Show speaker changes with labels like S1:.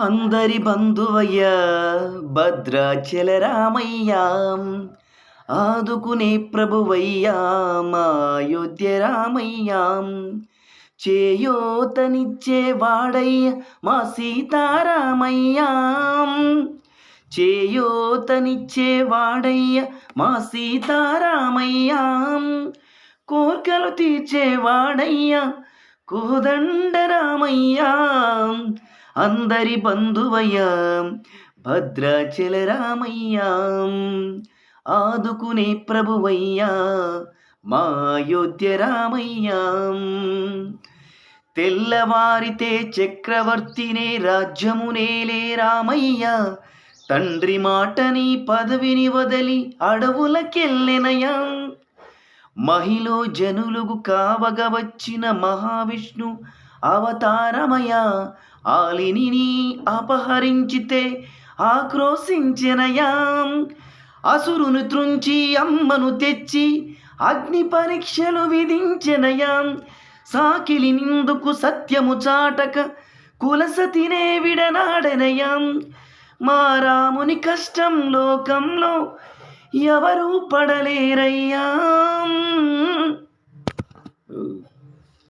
S1: అందరి బంధువయ్యా భద్రాచల రామయ్యా, ఆదుకునే ప్రభువయ్యా మా అయోధ్య రామయ్యా, చేయూతనిచ్చే వాడయ్య మా సీతారామయ్యా, చేయూతనిచ్చే వాడయ్య మా సీతారామయ్యా, కోర్కెలు తీర్చేవాడయ్యా కోదండరామయ్యా, అందరి బంధువయ్యా భద్రాచల రామయ్యా, ఆదుకునే ప్రభువయ్యా మా అయోధ్య రామయ్యా, తెల్లవారితే చక్రవర్తినే రాజ్యమునేలే రామయ్య, తండ్రి మాటని పదవిని వదలి అడవులకెళ్ళెనయా, మహిలో జనులుగు కావగ వచ్చిన మహావిష్ణు అవతారమయ, ఆలిని అపహరించితే ఆక్రోశించెనయా, అసురును త్రుంచి అమ్మను తెచ్చి అగ్ని పరీక్షలు విధించెనయా, సాకిలి నిందుకు సత్యము చాటక కులసతినే విడనాడనయా, మా రాముని కష్టం లోకంలో ఎవరూ పడలేరయ్యా.